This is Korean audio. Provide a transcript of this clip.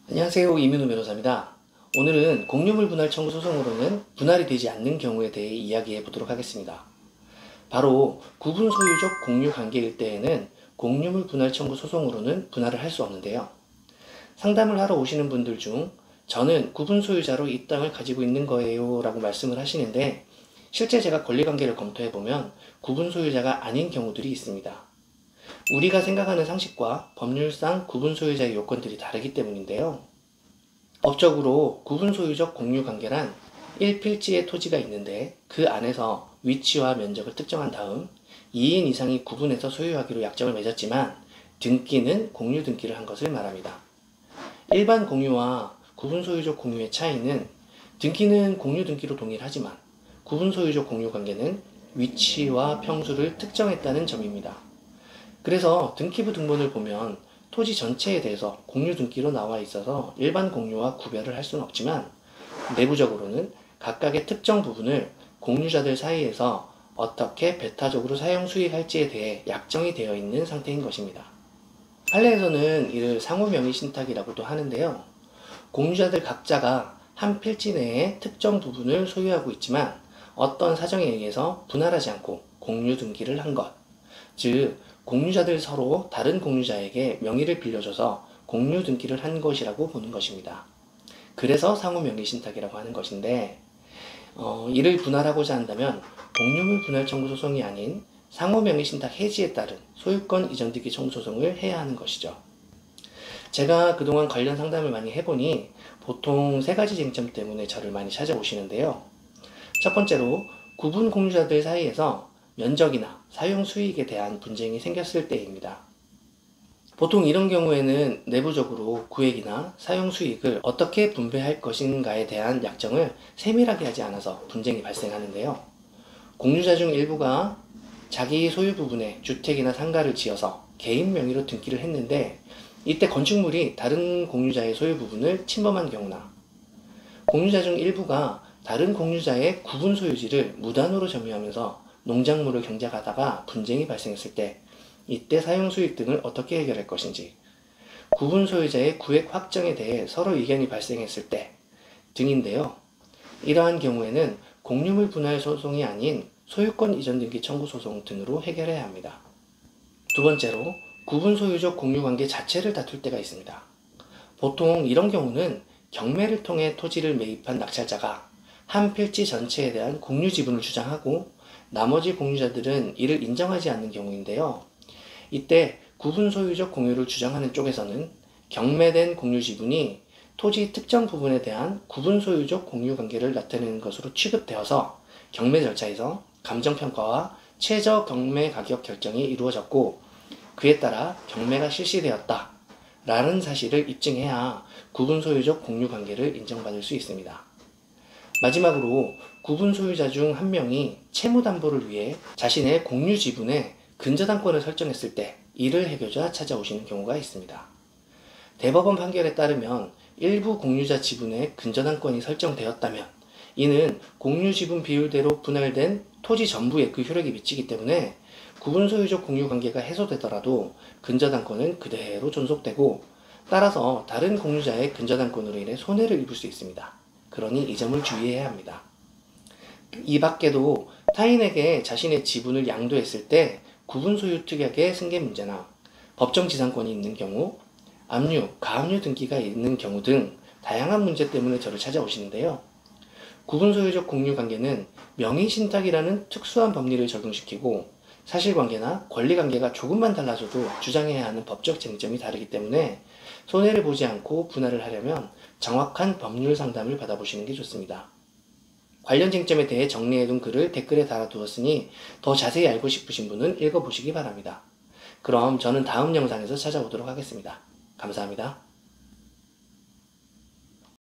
안녕하세요. 이민우 변호사입니다. 오늘은 공유물 분할 청구 소송으로는 분할이 되지 않는 경우에 대해 이야기해 보도록 하겠습니다. 바로 구분 소유적 공유 관계일 때에는 공유물 분할 청구 소송으로는 분할을 할 수 없는데요. 상담을 하러 오시는 분들 중 저는 구분 소유자로 이 땅을 가지고 있는 거예요 라고 말씀을 하시는데, 실제 제가 권리관계를 검토해 보면 구분 소유자가 아닌 경우들이 있습니다. 우리가 생각하는 상식과 법률상 구분 소유자의 요건들이 다르기 때문인데요. 법적으로 구분 소유적 공유 관계란 1필지의 토지가 있는데 그 안에서 위치와 면적을 특정한 다음 2인 이상이 구분해서 소유하기로 약정을 맺었지만 등기는 공유 등기를 한 것을 말합니다. 일반 공유와 구분 소유적 공유의 차이는 등기는 공유 등기로 동일하지만 구분 소유적 공유 관계는 위치와 평수를 특정했다는 점입니다. 그래서 등기부 등본을 보면 토지 전체에 대해서 공유 등기로 나와 있어서 일반 공유와 구별을 할 수는 없지만 내부적으로는 각각의 특정 부분을 공유자들 사이에서 어떻게 배타적으로 사용 수익할지에 대해 약정이 되어 있는 상태인 것입니다. 판례에서는 이를 상호명의신탁이라고도 하는데요. 공유자들 각자가 한 필지 내에 특정 부분을 소유하고 있지만 어떤 사정에 의해서 분할하지 않고 공유 등기를 한 것, 즉 공유자들 서로 다른 공유자에게 명의를 빌려줘서 공유 등기를 한 것이라고 보는 것입니다. 그래서 상호명의신탁이라고 하는 것인데, 이를 분할하고자 한다면 공유물 분할 청구 소송이 아닌 상호명의신탁 해지에 따른 소유권 이전등기 청구 소송을 해야 하는 것이죠. 제가 그동안 관련 상담을 많이 해보니 보통 세 가지 쟁점 때문에 저를 많이 찾아오시는데요. 첫 번째로 구분 공유자들 사이에서 면적이나 사용 수익에 대한 분쟁이 생겼을 때입니다. 보통 이런 경우에는 내부적으로 구획이나 사용 수익을 어떻게 분배할 것인가에 대한 약정을 세밀하게 하지 않아서 분쟁이 발생하는데요. 공유자 중 일부가 자기 소유 부분에 주택이나 상가를 지어서 개인 명의로 등기를 했는데 이때 건축물이 다른 공유자의 소유 부분을 침범한 경우나, 공유자 중 일부가 다른 공유자의 구분 소유지를 무단으로 점유하면서 농작물을 경작하다가 분쟁이 발생했을 때 이때 사용수익 등을 어떻게 해결할 것인지, 구분 소유자의 구획 확정에 대해 서로 이견이 발생했을 때 등인데요. 이러한 경우에는 공유물 분할 소송이 아닌 소유권 이전 등기 청구 소송 등으로 해결해야 합니다. 두 번째로 구분 소유적 공유 관계 자체를 다툴 때가 있습니다. 보통 이런 경우는 경매를 통해 토지를 매입한 낙찰자가 한 필지 전체에 대한 공유 지분을 주장하고 나머지 공유자들은 이를 인정하지 않는 경우인데요. 이때 구분 소유적 공유를 주장하는 쪽에서는 경매된 공유 지분이 토지 특정 부분에 대한 구분 소유적 공유 관계를 나타내는 것으로 취급되어서 경매 절차에서 감정평가와 최저 경매 가격 결정이 이루어졌고 그에 따라 경매가 실시되었다 라는 사실을 입증해야 구분 소유적 공유 관계를 인정받을 수 있습니다. 마지막으로 구분 소유자 중 한 명이 채무담보를 위해 자신의 공유 지분에 근저당권을 설정했을 때 이를 해결자 찾아오시는 경우가 있습니다. 대법원 판결에 따르면 일부 공유자 지분에 근저당권이 설정되었다면 이는 공유 지분 비율대로 분할된 토지 전부에 그 효력이 미치기 때문에 구분 소유적 공유 관계가 해소되더라도 근저당권은 그대로 존속되고 따라서 다른 공유자의 근저당권으로 인해 손해를 입을 수 있습니다. 그러니 이 점을 주의해야 합니다. 이 밖에도 타인에게 자신의 지분을 양도했을 때 구분 소유 특약의 승계 문제나 법정 지상권이 있는 경우, 압류, 가압류 등기가 있는 경우 등 다양한 문제 때문에 저를 찾아오시는데요. 구분 소유적 공유 관계는 명의신탁이라는 특수한 법리를 적용시키고 사실관계나 권리관계가 조금만 달라져도 주장해야 하는 법적 쟁점이 다르기 때문에 손해를 보지 않고 분할을 하려면 정확한 법률 상담을 받아보시는 게 좋습니다. 관련 쟁점에 대해 정리해둔 글을 댓글에 달아두었으니 더 자세히 알고 싶으신 분은 읽어보시기 바랍니다. 그럼 저는 다음 영상에서 찾아오도록 하겠습니다. 감사합니다.